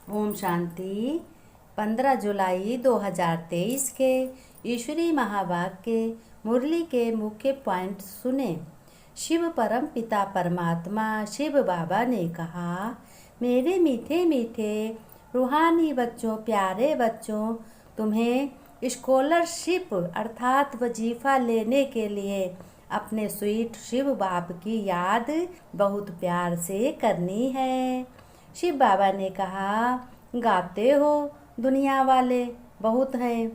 ओम शांति। 15 जुलाई 2023 के ईश्वरी महावाक्य मुरली के मुख्य पॉइंट सुने। शिव परम पिता परमात्मा शिव बाबा ने कहा, मेरे मीठे मीठे रूहानी बच्चों, प्यारे बच्चों, तुम्हें स्कॉलरशिप अर्थात वजीफ़ा लेने के लिए अपने स्वीट शिव बाप की याद बहुत प्यार से करनी है। शिव बाबा ने कहा, गाते हो दुनिया वाले बहुत हैं,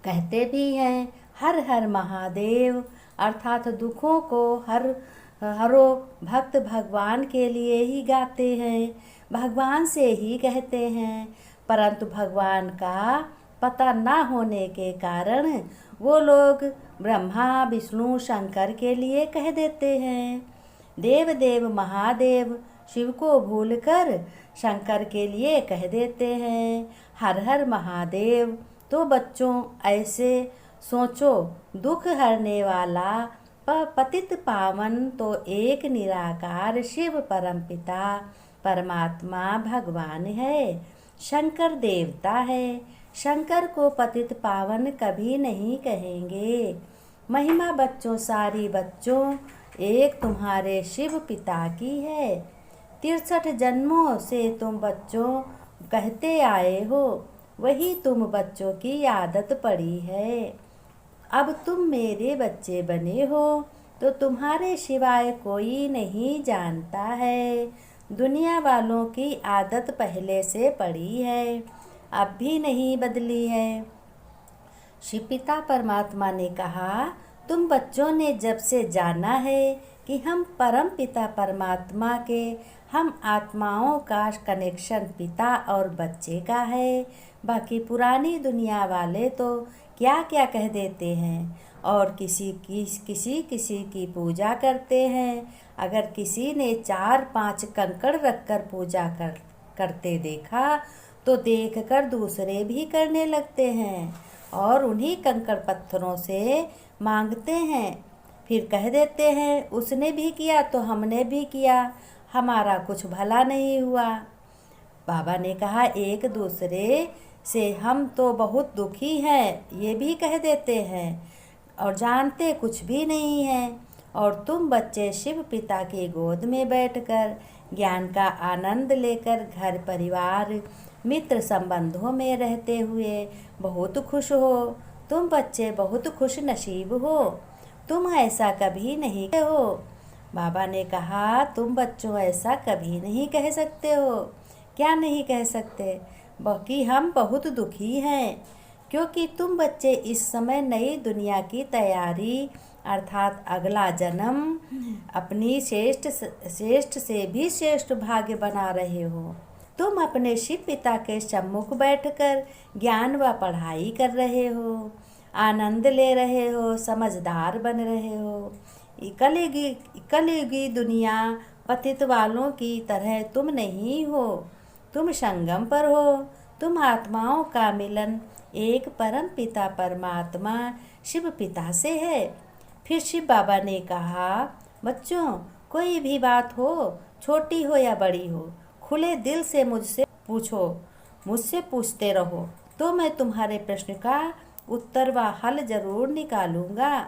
कहते भी हैं हर हर महादेव, अर्थात दुखों को हरो भक्त भगवान के लिए ही गाते हैं, भगवान से ही कहते हैं। परंतु भगवान का पता ना होने के कारण वो लोग ब्रह्मा विष्णु शंकर के लिए कह देते हैं। देव देव महादेव शिव को भूलकर शंकर के लिए कह देते हैं हर हर महादेव। तो बच्चों ऐसे सोचो, दुख हरने वाला पतित पावन तो एक निराकार शिव परमपिता परमात्मा भगवान है, शंकर देवता है। शंकर को पतित पावन कभी नहीं कहेंगे। महिमा बच्चों, सारी बच्चों एक तुम्हारे शिव पिता की है। 63 जन्मों से तुम बच्चों कहते आए हो, वही तुम बच्चों की आदत पड़ी है। अब तुम मेरे बच्चे बने हो तो तुम्हारे सिवाय कोई नहीं जानता है। दुनिया वालों की आदत पहले से पड़ी है, अब भी नहीं बदली है। शिव पिता परमात्मा ने कहा, तुम बच्चों ने जब से जाना है कि हम परम पिता परमात्मा के, हम आत्माओं का कनेक्शन पिता और बच्चे का है। बाकी पुरानी दुनिया वाले तो क्या क्या कह देते हैं और किसी की पूजा करते हैं। अगर किसी ने 4-5 कंकड़ रखकर पूजा करते देखा तो देखकर दूसरे भी करने लगते हैं और उन्हीं कंकड़ पत्थरों से मांगते हैं। फिर कह देते हैं उसने भी किया तो हमने भी किया, हमारा कुछ भला नहीं हुआ। बाबा ने कहा, एक दूसरे से हम तो बहुत दुखी हैं, ये भी कह देते हैं और जानते कुछ भी नहीं हैं। और तुम बच्चे शिव पिता की गोद में बैठकर ज्ञान का आनंद लेकर घर परिवार मित्र संबंधों में रहते हुए बहुत खुश हो। तुम बच्चे बहुत खुश नसीब हो, तुम ऐसा कभी नहीं हो। बाबा ने कहा, तुम बच्चों ऐसा कभी नहीं कह सकते हो। क्या नहीं कह सकते? बाकी हम बहुत दुखी हैं क्योंकि तुम बच्चे इस समय नई दुनिया की तैयारी अर्थात अगला जन्म अपनी श्रेष्ठ से भी श्रेष्ठ भाग्य बना रहे हो। तुम अपने शिव पिता के सम्मुख बैठकर ज्ञान व पढ़ाई कर रहे हो, आनंद ले रहे हो, समझदार बन रहे हो। कलयुगी दुनिया पतित वालों की तरह तुम नहीं हो, तुम संगम पर हो। तुम आत्माओं का मिलन एक परम पिता परमात्मा शिव पिता से है। फिर शिव बाबा ने कहा, बच्चों कोई भी बात हो, छोटी हो या बड़ी हो, खुले दिल से मुझसे पूछो, मुझसे पूछते रहो तो मैं तुम्हारे प्रश्न का उत्तर व हल जरूर निकालूंगा।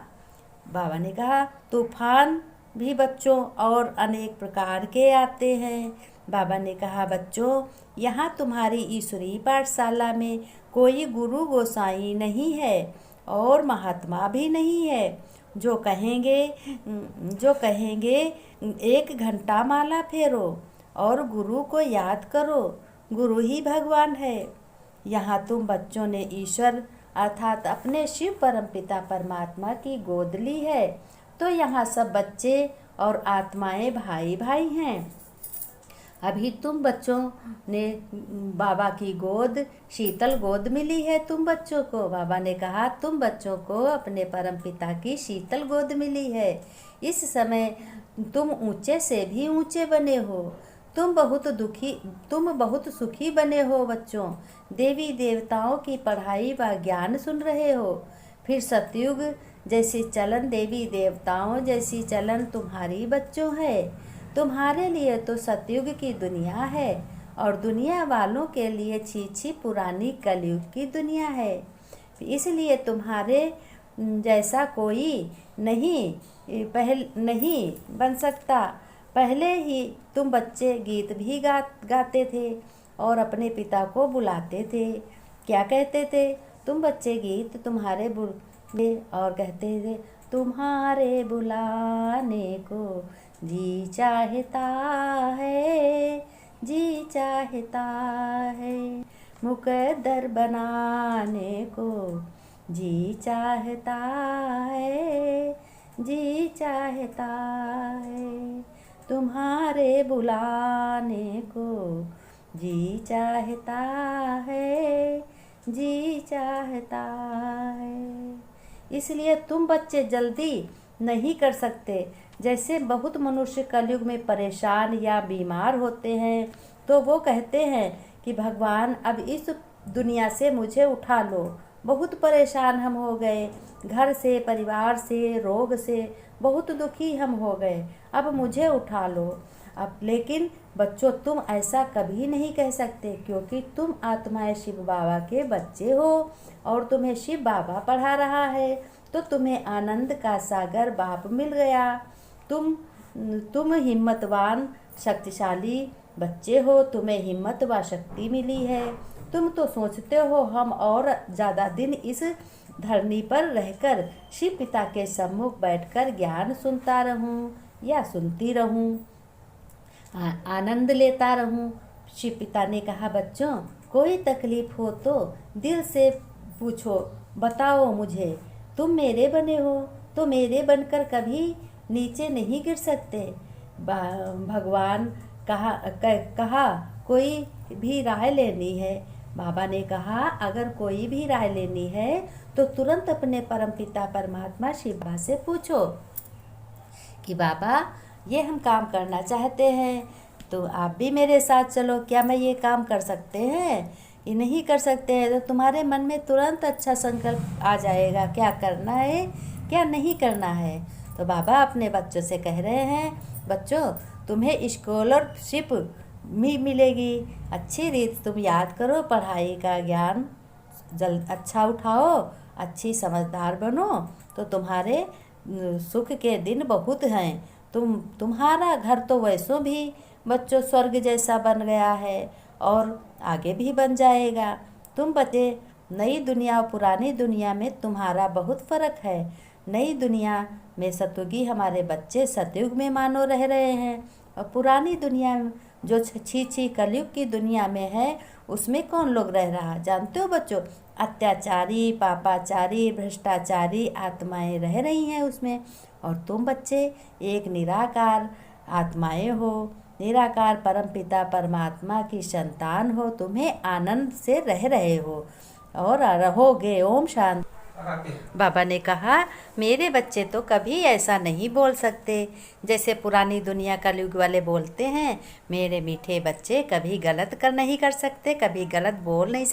बाबा ने कहा, तूफान भी बच्चों और अनेक प्रकार के आते हैं। बाबा ने कहा, बच्चों यहाँ तुम्हारी ईश्वरी पाठशाला में कोई गुरु गोसाई नहीं है और महात्मा भी नहीं है। जो कहेंगे 1 घंटा माला फेरो और गुरु को याद करो, गुरु ही भगवान है। यहाँ तुम बच्चों ने ईश्वर अर्थात अपने शिव परमपिता परमात्मा की गोद ली है, तो यहाँ सब बच्चे और आत्माएं भाई भाई हैं। अभी तुम बच्चों ने बाबा की गोद, शीतल गोद मिली है तुम बच्चों को। बाबा ने कहा, तुम बच्चों को अपने परम पिता की शीतल गोद मिली है। इस समय तुम ऊंचे से भी ऊंचे बने हो, तुम बहुत सुखी बने हो बच्चों। देवी देवताओं की पढ़ाई व ज्ञान सुन रहे हो। फिर सतयुग जैसी चलन, देवी देवताओं जैसी चलन तुम्हारी बच्चों है। तुम्हारे लिए तो सतयुग की दुनिया है और दुनिया वालों के लिए छी पुरानी कलयुग की दुनिया है। इसलिए तुम्हारे जैसा कोई नहीं बन सकता। पहले ही तुम बच्चे गीत भी गाते थे और अपने पिता को बुलाते थे। क्या कहते थे तुम बच्चे? गीत तुम्हारे बुलाने और कहते थे, तुम्हारे बुलाने को जी चाहता है, जी चाहता है, मुकद्दर बनाने को जी चाहता है, जी चाहता है, तुम्हारे बुलाने को जी चाहता है, जी चाहता है। इसलिए तुम बच्चे जल्दी नहीं कर सकते। जैसे बहुत मनुष्य कलयुग में परेशान या बीमार होते हैं तो वो कहते हैं कि भगवान अब इस दुनिया से मुझे उठा लो, बहुत परेशान हम हो गए, घर से, परिवार से, रोग से बहुत दुखी हम हो गए, अब मुझे उठा लो। अब लेकिन बच्चों, तुम ऐसा कभी नहीं कह सकते, क्योंकि तुम आत्माएं शिव बाबा के बच्चे हो और तुम्हें शिव बाबा पढ़ा रहा है, तो तुम्हें आनंद का सागर बाप मिल गया। तुम हिम्मतवान शक्तिशाली बच्चे हो, तुम्हें हिम्मत व शक्ति मिली है। तुम तो सोचते हो हम और ज़्यादा दिन इस धरनी पर रहकर शिव पिता के सम्मुख बैठकर ज्ञान सुनता रहूं या सुनती रहूं, आनंद लेता रहूं। शिव पिता ने कहा, बच्चों, कोई तकलीफ हो तो दिल से पूछो, बताओ मुझे। तुम मेरे बने हो तो मेरे बनकर कभी नीचे नहीं गिर सकते। भगवान कहा कोई भी राय लेनी है। बाबा ने कहा, अगर कोई भी राय लेनी है तो तुरंत अपने परमपिता परमात्मा शिव बाबा से पूछो कि बाबा, ये हम काम करना चाहते हैं, तो आप भी मेरे साथ चलो, क्या मैं ये काम कर सकते हैं? ये नहीं कर सकते हैं तो तुम्हारे मन में तुरंत अच्छा संकल्प आ जाएगा, क्या करना है क्या नहीं करना है। तो बाबा अपने बच्चों से कह रहे हैं, बच्चों, तुम्हें स्कॉलरशिप मिलेगी, अच्छी रीत तुम याद करो, पढ़ाई का ज्ञान अच्छा उठाओ, अच्छी समझदार बनो, तो तुम्हारे सुख के दिन बहुत हैं। तुम्हारा घर तो वैसों भी बच्चों स्वर्ग जैसा बन गया है और आगे भी बन जाएगा। तुम बच्चे, नई दुनिया और पुरानी दुनिया में तुम्हारा बहुत फ़र्क है। नई दुनिया में सतयुगी हमारे बच्चे सतयुग में मानो रह रहे हैं, और पुरानी दुनिया जो छी कलयुग की दुनिया में है, उसमें कौन लोग रह रहा जानते हो बच्चों? अत्याचारी, पापाचारी, भ्रष्टाचारी आत्माएं रह रही हैं उसमें। और तुम बच्चे एक निराकार आत्माएं हो, निराकार परमपिता परमात्मा की संतान हो, तुम्हें आनंद से रह रहे हो और रहोगे। ओम शांति। बाबा ने कहा, मेरे बच्चे तो कभी ऐसा नहीं बोल सकते जैसे पुरानी दुनिया कलयुग वाले बोलते हैं। मेरे मीठे बच्चे कभी गलत नहीं कर सकते, कभी गलत बोल नहीं सकते।